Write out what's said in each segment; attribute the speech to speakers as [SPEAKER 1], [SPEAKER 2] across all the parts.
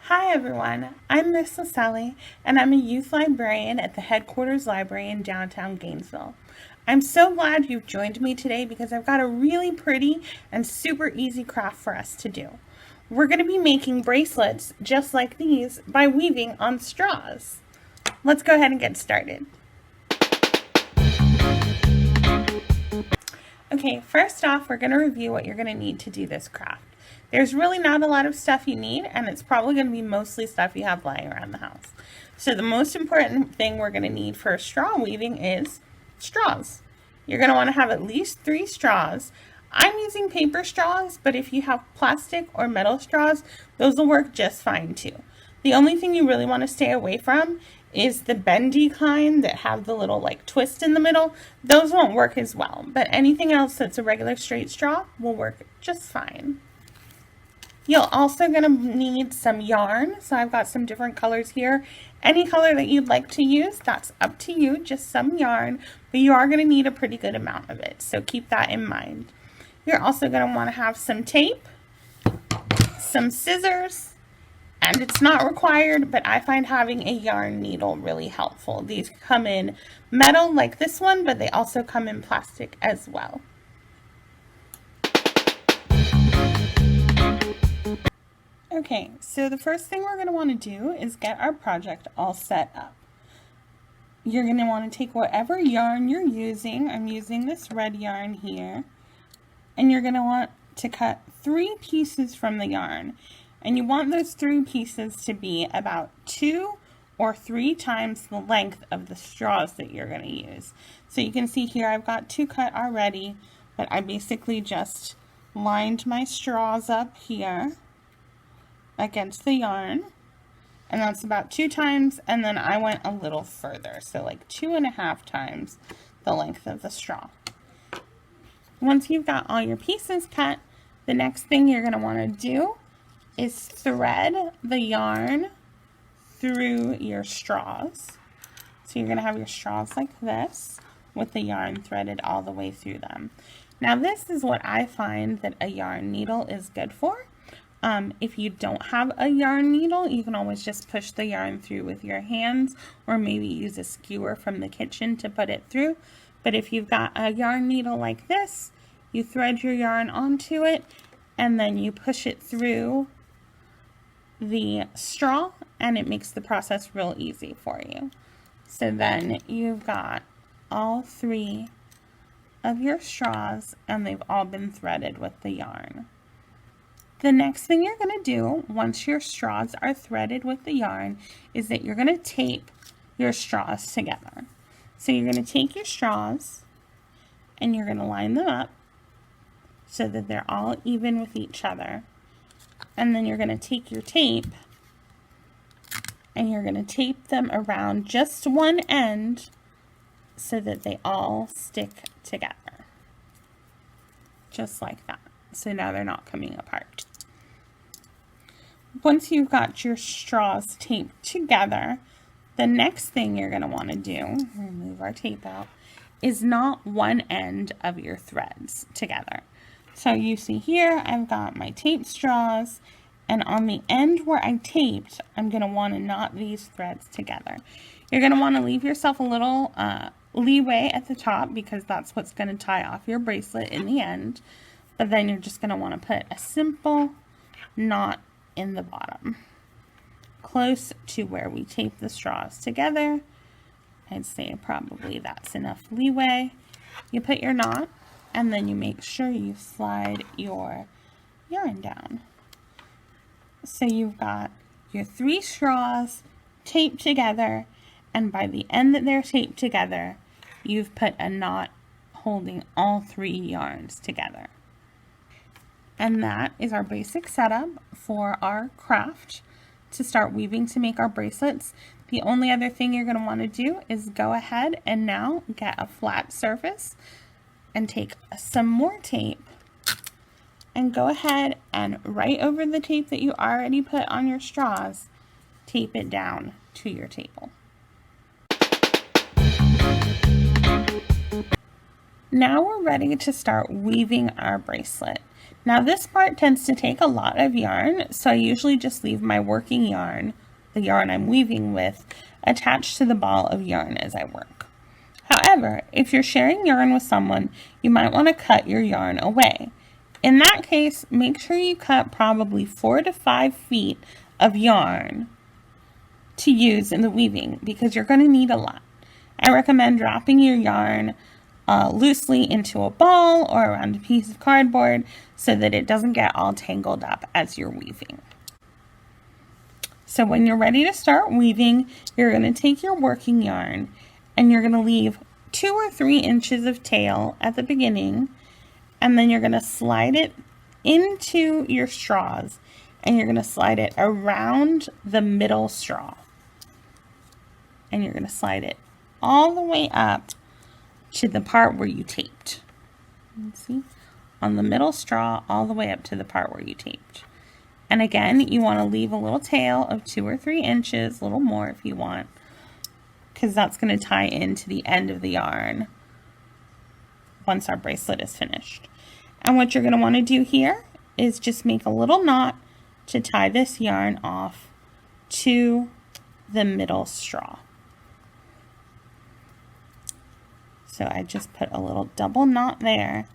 [SPEAKER 1] Hi everyone, I'm Miss Lisely, and I'm a youth librarian at the headquarters library in downtown Gainesville. I'm so glad you've joined me today because I've got a really pretty and super easy craft for us to do. We're going to be making bracelets just like these by weaving on straws. Let's go ahead and get started. Okay, first off, we're going to review what you're going to need to do this craft. There's really not a lot of stuff you need, and it's probably going to be mostly stuff you have lying around the house. So the most important thing we're going to need for straw weaving is straws. You're going to want to have at least 3 straws. I'm using paper straws, but if you have plastic or metal straws, those will work just fine too. The only thing you really want to stay away from is the bendy kind that have the little twist in the middle. Those won't work as well, but anything else that's a regular straight straw will work just fine. You're also going to need some yarn. So I've got some different colors here. Any color that you'd like to use, that's up to you, just some yarn, but you are going to need a pretty good amount of it. So keep that in mind. You're also going to want to have some tape, some scissors, and it's not required, but I find having a yarn needle really helpful. These come in metal like this one, but they also come in plastic as well. Okay, so the first thing we're going to want to do is get our project all set up. You're going to want to take whatever yarn you're using. I'm using this red yarn here. And you're going to want to cut 3 pieces from the yarn. And you want those 3 pieces to be about 2 or 3 times the length of the straws that you're going to use. So you can see here I've got 2 cut already, but I basically just lined my straws up here against the yarn, and that's about 2 times, and then I went a little further, so like 2.5 times the length of the straw. Once you've got all your pieces cut, the next thing you're going to want to do is thread the yarn through your straws. So you're going to have your straws like this with the yarn threaded all the way through them. Now this is what I find that a yarn needle is good for. If you don't have a yarn needle, you can always just push the yarn through with your hands, or maybe use a skewer from the kitchen to put it through. But if you've got a yarn needle like this, you thread your yarn onto it, and then you push it through the straw, and it makes the process real easy for you. So then you've got all 3 of your straws, and they've all been threaded with the yarn. The next thing you're going to do once your straws are threaded with the yarn is that you're going to tape your straws together. So you're going to take your straws and you're going to line them up so that they're all even with each other. And then you're going to take your tape and you're going to tape them around just one end so that they all stick together. Just like that. So now they're not coming apart. Once you've got your straws taped together, the next thing you're going to want to do, remove our tape out, is knot one end of your threads together. So you see here, I've got my taped straws, and on the end where I taped, I'm going to want to knot these threads together. You're going to want to leave yourself a little leeway at the top because that's what's going to tie off your bracelet in the end. But then you're just going to want to put a simple knot in the bottom, close to where we tape the straws together. I'd say probably that's enough leeway. You put your knot, and then you make sure you slide your yarn down. So you've got your 3 straws taped together, and by the end that they're taped together, you've put a knot holding all 3 yarns together. And that is our basic setup for our craft to start weaving to make our bracelets. The only other thing you're going to want to do is go ahead and now get a flat surface and take some more tape and go ahead and right over the tape that you already put on your straws, tape it down to your table. Now we're ready to start weaving our bracelet. Now this part tends to take a lot of yarn, so I usually just leave my working yarn, the yarn I'm weaving with, attached to the ball of yarn as I work. However, if you're sharing yarn with someone, you might want to cut your yarn away. In that case, make sure you cut probably 4 to 5 feet of yarn to use in the weaving because you're going to need a lot. I recommend wrapping your yarn loosely into a ball or around a piece of cardboard so that it doesn't get all tangled up as you're weaving. So when you're ready to start weaving, you're going to take your working yarn and you're going to leave 2 or 3 inches of tail at the beginning, and then you're going to slide it into your straws and you're going to slide it around the middle straw. And you're going to slide it all the way up to the part where you taped. See? On the middle straw, all the way up to the part where you taped. And again, you want to leave a little tail of 2 or 3 inches, a little more if you want, because that's going to tie into the end of the yarn once our bracelet is finished. And what you're going to want to do here is just make a little knot to tie this yarn off to the middle straw. So I just put a little double knot there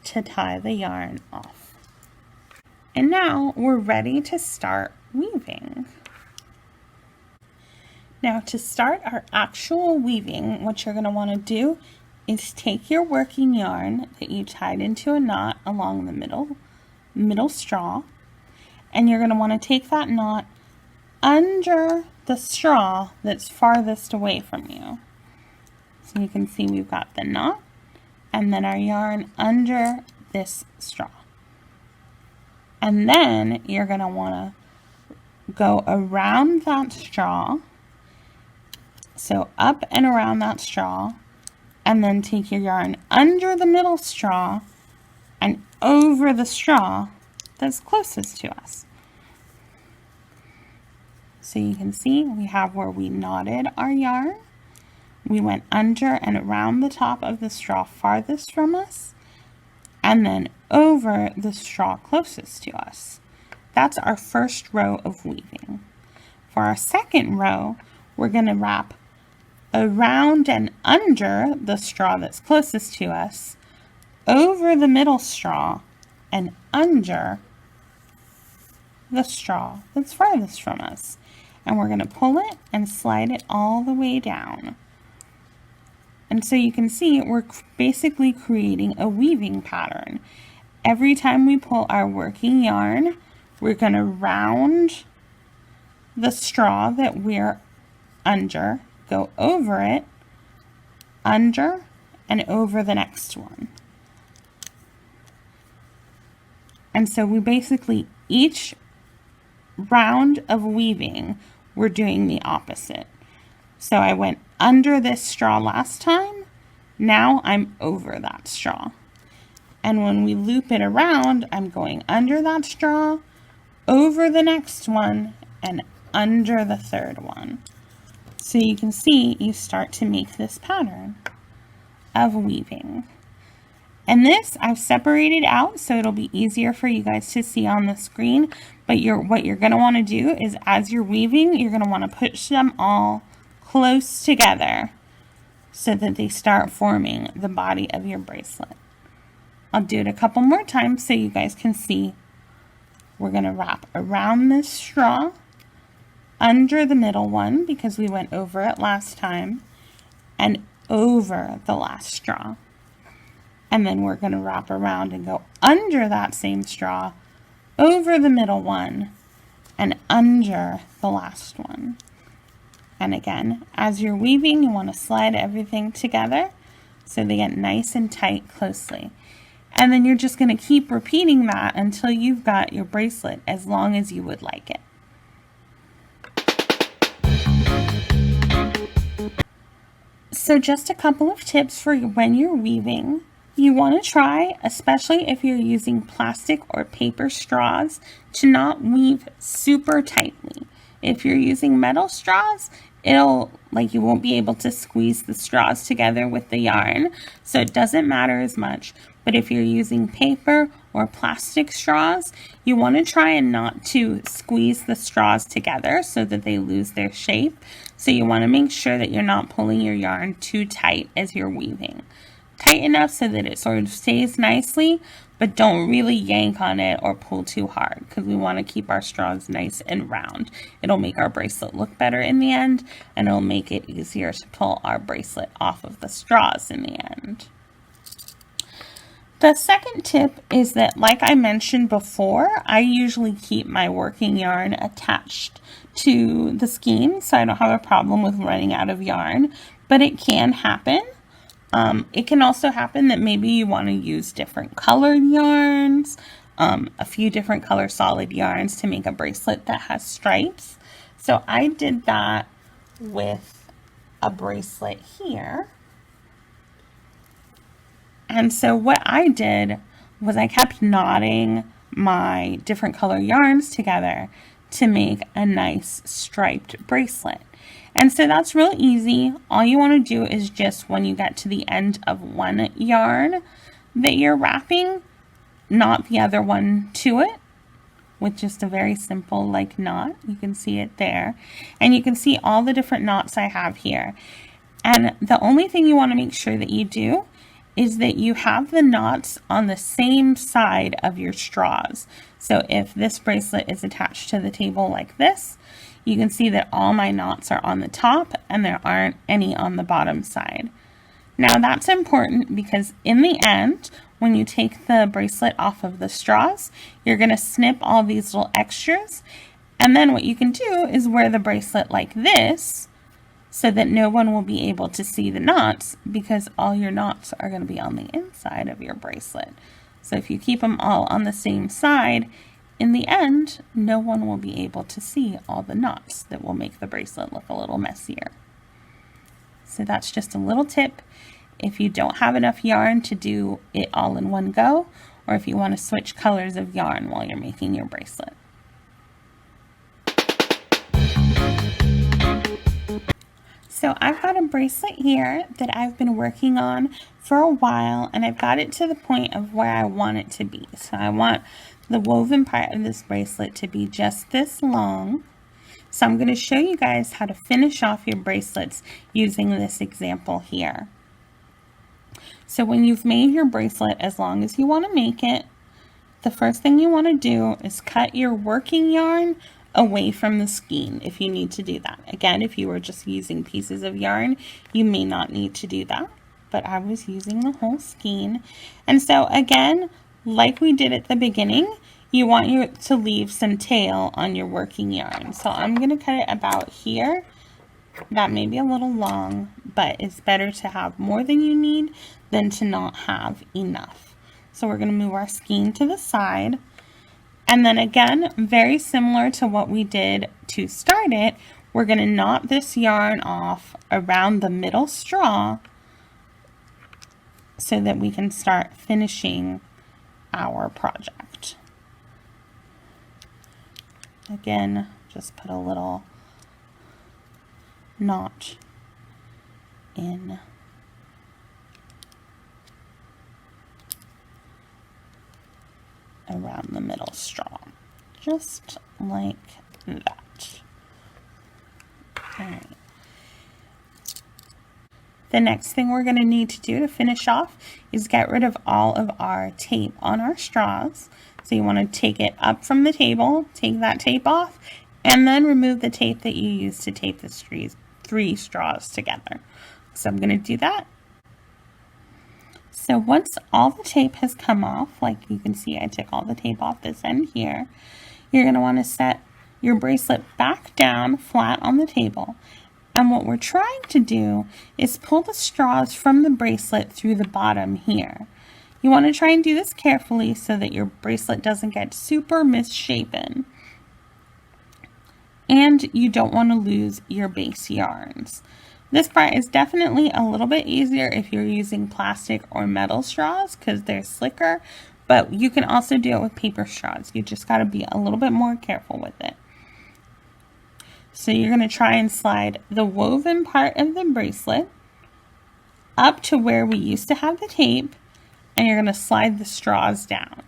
[SPEAKER 1] to tie the yarn off. And now we're ready to start weaving. Now to start our actual weaving, what you're going to want to do is take your working yarn that you tied into a knot along the middle straw, and you're going to want to take that knot under the straw that's farthest away from you. So you can see we've got the knot and then our yarn under this straw. And then you're going to want to go around that straw, so up and around that straw, and then take your yarn under the middle straw and over the straw that's closest to us. So you can see we have where we knotted our yarn. We went under and around the top of the straw farthest from us, and then over the straw closest to us. That's our first row of weaving. For our second row, we're going to wrap around and under the straw that's closest to us, over the middle straw, and under the straw that's farthest from us. And we're going to pull it and slide it all the way down. And so you can see we're basically creating a weaving pattern. Every time we pull our working yarn, we're going to round the straw that we're under, go over it, under, and over the next one. And so we basically, each round of weaving, we're doing the opposite. So I went under this straw last time, now I'm over that straw. And when we loop it around, I'm going under that straw, over the next one, and under the third one. So you can see you start to make this pattern of weaving. And this I've separated out so it'll be easier for you guys to see on the screen. But what you're going to want to do is as you're weaving, you're going to want to push them all close together so that they start forming the body of your bracelet. I'll do it a couple more times so you guys can see. We're going to wrap around this straw, under the middle one because we went over it last time, and over the last straw. And then we're going to wrap around and go under that same straw, over the middle one, and under the last one. And again, as you're weaving, you want to slide everything together so they get nice and tight closely. And then you're just going to keep repeating that until you've got your bracelet as long as you would like it. So just a couple of tips for when you're weaving. You want to try, especially if you're using plastic or paper straws, to not weave super tightly. If you're using metal straws, you won't be able to squeeze the straws together with the yarn, so it doesn't matter as much. But if you're using paper or plastic straws, you want to try and not to squeeze the straws together so that they lose their shape. So you want to make sure that you're not pulling your yarn too tight as you're weaving. Tight enough so that it sort of stays nicely, but don't really yank on it or pull too hard, because we want to keep our straws nice and round. It'll make our bracelet look better in the end, and it'll make it easier to pull our bracelet off of the straws in the end. The second tip is that, like I mentioned before, I usually keep my working yarn attached to the skein, so I don't have a problem with running out of yarn, but it can happen. It can also happen that maybe you want to use different colored yarns, a few different color solid yarns to make a bracelet that has stripes. So I did that with a bracelet here. And so what I did was I kept knotting my different color yarns together to make a nice striped bracelet. And so that's real easy. All you want to do is just, when you get to the end of one yarn that you're wrapping, knot the other one to it with just a very simple like knot. You can see it there. And you can see all the different knots I have here. And the only thing you want to make sure that you do is that you have the knots on the same side of your straws. So if this bracelet is attached to the table like this, you can see that all my knots are on the top and there aren't any on the bottom side. Now that's important because in the end, when you take the bracelet off of the straws, you're going to snip all these little extras. And then what you can do is wear the bracelet like this so that no one will be able to see the knots, because all your knots are going to be on the inside of your bracelet. So if you keep them all on the same side, in the end, no one will be able to see all the knots that will make the bracelet look a little messier. So that's just a little tip if you don't have enough yarn to do it all in one go, or if you want to switch colors of yarn while you're making your bracelet. So I've got a bracelet here that I've been working on for a while, and I've got it to the point of where I want it to be. So I want the woven part of this bracelet to be just this long. So I'm going to show you guys how to finish off your bracelets using this example here. So when you've made your bracelet as long as you want to make it, the first thing you want to do is cut your working yarn away from the skein if you need to do that. Again, if you were just using pieces of yarn, you may not need to do that, but I was using the whole skein. And so again, like we did at the beginning, you want to leave some tail on your working yarn. So I'm going to cut it about here. That may be a little long, but it's better to have more than you need than to not have enough. So we're going to move our skein to the side. And then again, very similar to what we did to start it, we're going to knot this yarn off around the middle straw so that we can start finishing our project. Again, just put a little knot in around the middle straw, just like that. All right. The next thing we're going to need to do to finish off is get rid of all of our tape on our straws. So you want to take it up from the table, take that tape off, and then remove the tape that you used to tape the three straws together. So I'm going to do that. So once all the tape has come off, like you can see I took all the tape off this end here, you're going to want to set your bracelet back down flat on the table. And what we're trying to do is pull the straws from the bracelet through the bottom here. You want to try and do this carefully so that your bracelet doesn't get super misshapen. And you don't want to lose your base yarns. This part is definitely a little bit easier if you're using plastic or metal straws because they're slicker, but you can also do it with paper straws. You just got to be a little bit more careful with it. So you're going to try and slide the woven part of the bracelet up to where we used to have the tape, and you're going to slide the straws down.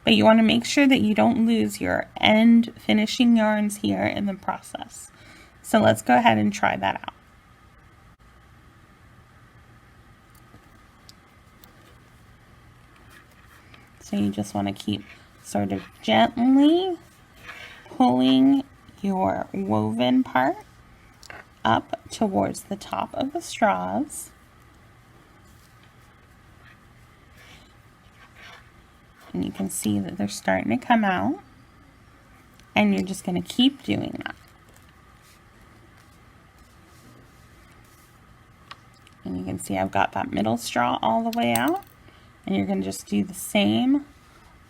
[SPEAKER 1] But you want to make sure that you don't lose your end finishing yarns here in the process. So let's go ahead and try that out. So you just want to keep sort of gently pulling your woven part up towards the top of the straws. And you can see that they're starting to come out. And you're just going to keep doing that. And you can see I've got that middle straw all the way out. And you're going to just do the same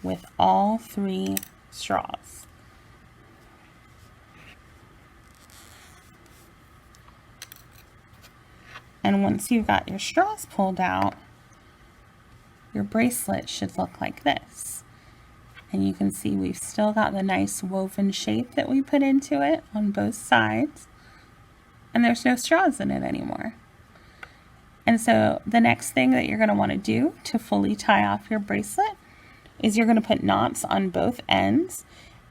[SPEAKER 1] with all 3 straws. And once you've got your straws pulled out, your bracelet should look like this. And you can see we've still got the nice woven shape that we put into it on both sides. And there's no straws in it anymore. And so the next thing that you're going to want to do to fully tie off your bracelet is you're going to put knots on both ends.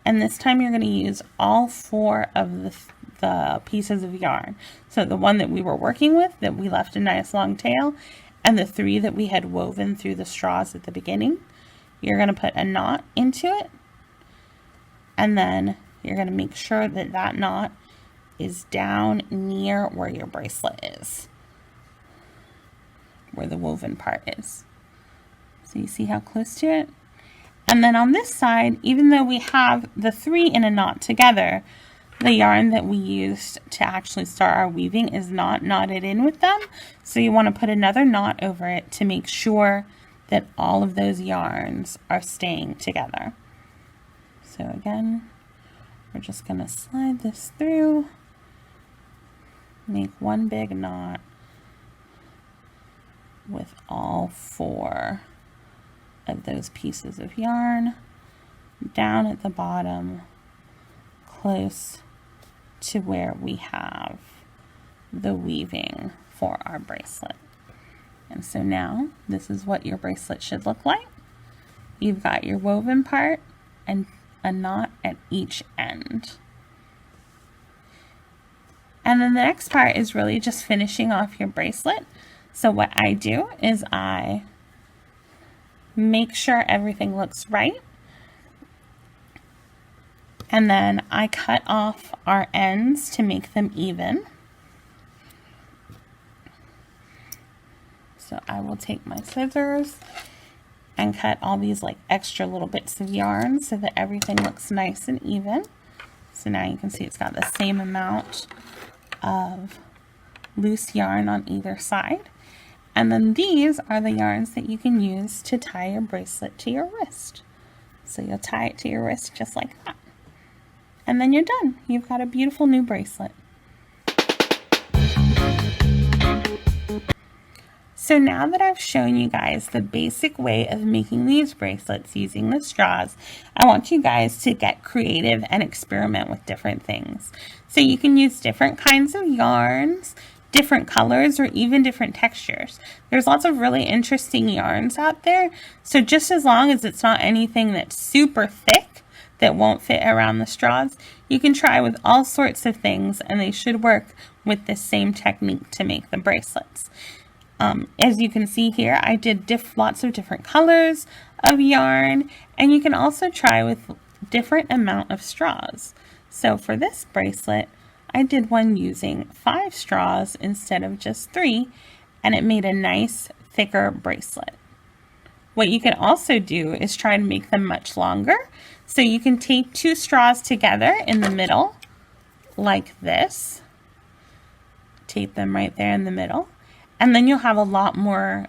[SPEAKER 1] And this time you're going to use all 4 of the pieces of yarn. So the one that we were working with that we left a nice long tail, and the 3 that we had woven through the straws at the beginning. You're going to put a knot into it, and then you're going to make sure that that knot is down near where your bracelet is, where the woven part is. So you see how close to it? And then on this side, even though we have the 3 in a knot together, the yarn that we used to actually start our weaving is not knotted in with them. So you want to put another knot over it to make sure that all of those yarns are staying together. So again, we're just going to slide this through, make one big knot with all 4 of those pieces of yarn down at the bottom, close to where we have the weaving for our bracelet. And so now this is what your bracelet should look like. You've got your woven part and a knot at each end. And then the next part is really just finishing off your bracelet. So what I do is I make sure everything looks right. And then I cut off our ends to make them even. So I will take my scissors and cut all these like extra little bits of yarn so that everything looks nice and even. So now you can see it's got the same amount of loose yarn on either side. And then these are the yarns that you can use to tie your bracelet to your wrist. So you'll tie it to your wrist just like that. And then you're done. You've got a beautiful new bracelet. So now that I've shown you guys the basic way of making these bracelets using the straws, I want you guys to get creative and experiment with different things. So you can use different kinds of yarns, different colors, or even different textures. There's lots of really interesting yarns out there. So just as long as it's not anything that's super thick that won't fit around the straws, you can try with all sorts of things and they should work with the same technique to make the bracelets. As you can see here, I did lots of different colors of yarn, and you can also try with different amount of straws. So for this bracelet, I did one using 5 straws instead of just 3, and it made a nice thicker bracelet. What you can also do is try to make them much longer. So you can tape 2 straws together in the middle like this. Tape them right there in the middle. And then you'll have a lot more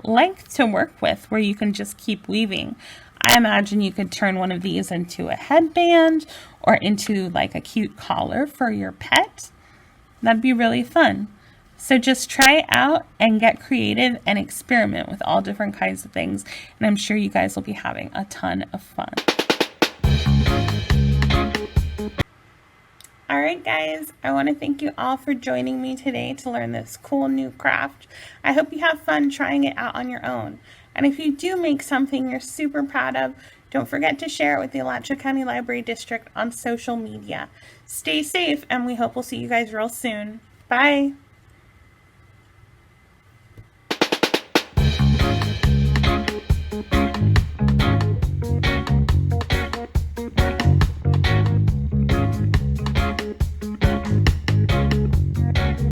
[SPEAKER 1] length to work with where you can just keep weaving. I imagine you could turn one of these into a headband or into like a cute collar for your pet. That'd be really fun. So just try it out and get creative and experiment with all different kinds of things. And I'm sure you guys will be having a ton of fun. Alright guys, I want to thank you all for joining me today to learn this cool new craft. I hope you have fun trying it out on your own. And if you do make something you're super proud of, don't forget to share it with the Alachua County Library District on social media. Stay safe, and we hope we'll see you guys real soon. Bye!